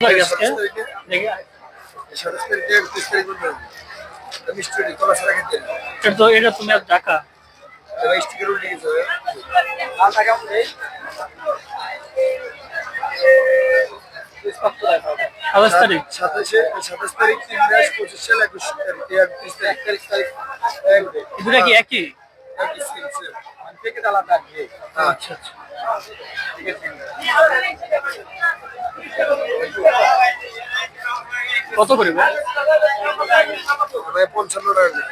এটা তুমি ঢাকা সাতাশ তারিখ 27 তারিখ 3 মাস 25 সাল 21 তারিখ দুটা কি একই? আচ্ছা আচ্ছা কত করে ভাই? 55 টাকা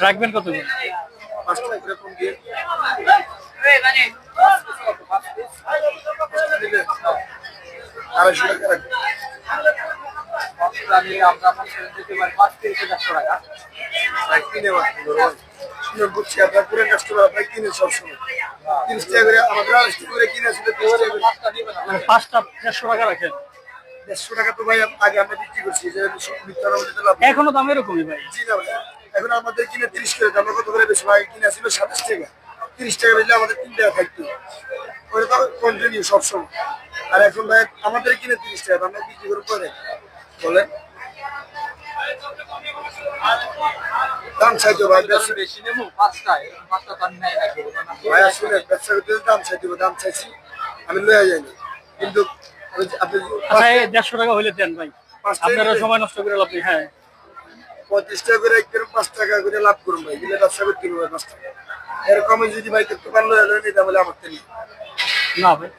রাখবেন কত করে? 5 টাকা করে কম দিয়ে আড়াইশো টাকা রাখবেন। বুঝছি আপনার পুরো কাস্টমার আপনার কিনে সবসময় 30 টাকা করে আমাদের 250 করে কিনে আসলে 30 টাকা মানে পাঁচটা 150 টাকা রাখেন। 150 টাকা তো ভাই আগে আমরা বিক্রি করছি যে এখনো দাম এরকমই ভাই। জি না ভাই এখন আমাদের কিনে 30 করে আমরা কত করে বেশি ভাই কিনে আসলে 27 টাকা 30 টাকা বেচলে আমাদের 3 টাকা থাকতো ওটা তো কন্টিনিউ সবসময়। আর এখন ভাই আমাদের কিনে 30 টাকা আমরা বিক্রি করে পরে বলেন দাম চাইতো ভাই বেশি নেবো পাঁচটা দাম নাই ভাই আসলে ব্যবসা করতে দাম চাইতো দাম চাইছি আমি লয়ে যাইনি কিন্তু আপনি আচ্ছা 150 টাকা হইলে দেন ভাই, আপনারা সময় নষ্ট করে লাভ নেই। হ্যাঁ 35 টাকা করে একদম 5 টাকা করে লাভ করুন ভাই দিলে ব্যবসা করতে হবে 5 টাকা এরকম যদি ভাই করতে পারলো এলো নিতে বলে আমার থেকে না ভাই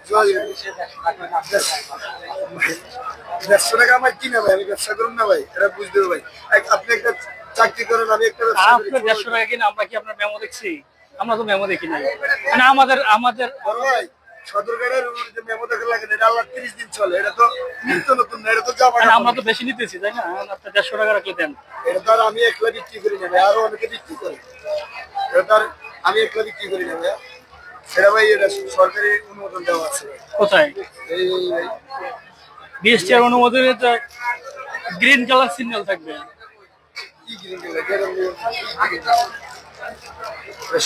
150 টাকা আমার কিনা ভাই আমি ব্যবসা করুন না ভাই এটা বুঝতে হবে ভাই আপনি একটা চাকরি করেন আমি একটা ব্যবসা করি আপনার 150 টাকা কিনা আমরা কি আপনার মেমো দেখছি? আমরা তো মেমো দেখি নাই। মানে আমাদের বড় ভাই সদরঘাটের যে মেমো দেখা লাগে এটা আল্লাহ 30 দিন চলে এটা তো নিত্য নতুন না এটা তো জামা আমরা তো বেশি নিতেছি তাই না? আপনি 150 টাকা রাখলে দেন। এটা তো আর আমি একলা বিক্রি করি না ভাই আরো অনেকে বিক্রি করে এটা তো আর আমি একলা বিক্রি করি না ভাই এটা ভাই এটা সরকারি অনুমোদন দেওয়া আছে কোথায়? এই ভাই বিএসটি এর অনুমোদনে তো গ্রিন কালার সিগন্যাল থাকবে। কি গ্রিন কালার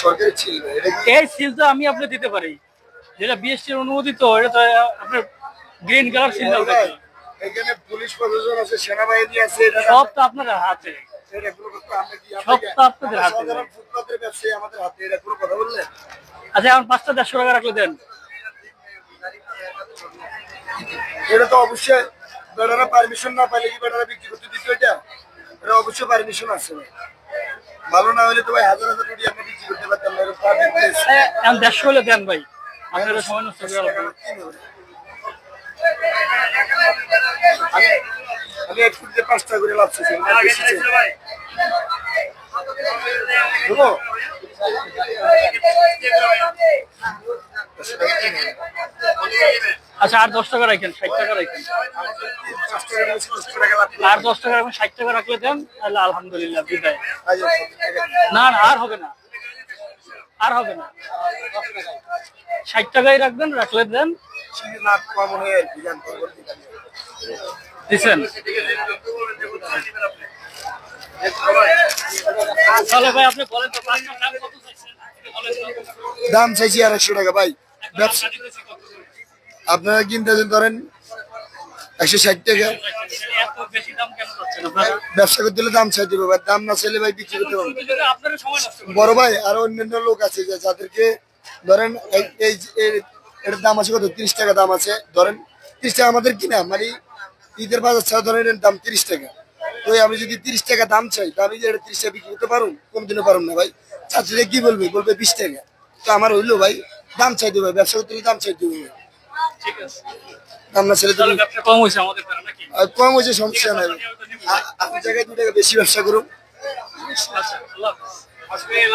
সরকারি ছিল এটা এই সিল তো আমি আপনি দিতে পারি, যেটা বিএসটি এর অনুমোদিত এটা তো আপনার গ্রিন কালার সিগন্যাল থাকবে। এখানে পুলিশ প্রশাসন আছে সেনাবাহিনী আছে এটা সব তো আপনার হাতে, এটা কোনো কথা আমরা কি সব তো আপনাদের হাতে। সাধারণ ফুটপাতের ব্যবসায়ী আমাদের হাতে এটা কোনো কথা বললেন আচ্ছা এখন 5টা 150 টাকা রাখলে দেন। এটা তো অবশ্যই বেটারা পারমিশন না পাইলে কি বেটারা বিক্রি করতে দিত এটা এটা অবশ্যই পারমিশন আছে ভাই ভালো না হলে তো ভাই হাজার হাজার কোটি আমরা বিক্রি করতে পারতাম না এরকম পাবলিক প্লেস এখন 150 হলে দেন ভাই, আপনারা সময় নষ্ট করে লাভ নেই। আমি এক ফুটে 5 টাকা করে লাভ চাইছি আচ্ছা আর 10 টাকা রাখেন, 60 টাকা রাখেন। আর 10 টাকা রাখবেন, 60 টাকা রাখলে দেন তাহলে আলহামদুলিল্লাহ বিদায়। না না আর হবে না, আর হবে না, 60 টাকাই রাখবেন, রাখলে দেন। না কম হয়ে আর কি জানতে দিচ্ছেন তাহলে ভাই আপনি বলেন তো পাঁচটার দাম কত চাইছেন? দাম চাইছি 250 টাকা ভাই ব্যবসা আপনারা কিনতে ধরেন 160 টাকা এত বেশি দাম কেন চাচ্ছেন আপনারা? ব্যবসা করতে হলে দাম চাইতে হবে দাম না চাইলে ভাই বিক্রি করতে পারবো আপনারা সময় নষ্ট করেন। বড় ভাই আরো অন্যান্য লোক আছে যে যাদেরকে ধরেন এটার দাম আছে কত 30 টাকা দাম আছে ধরেন 30 টাকা আমাদের কিনা মানে ঈদের বাজার ছাড়া ধরেন এর দাম 30 টাকা তো আমি যদি 30 টাকা দাম চাই তো আমি যে এটা 30 টাকা বিক্রি করতে পারুন কোনদিনও পারুন না ভাই চাচিরা কি বলবে 20 টাকা তো আমার হইলো ভাই দাম চাইতে হবে ব্যবসা করতে দাম চাইতে হবে ঠিক আছে দাম না ছেলে তাহলে ব্যবসা কম হইছে আমাদের কারণে নাকি? কম হয়েছে সমস্যা নাই আপনি জায়গায় 2 টাকা বেশি ব্যবসা করুন আচ্ছা আল্লাহ হাফেজ।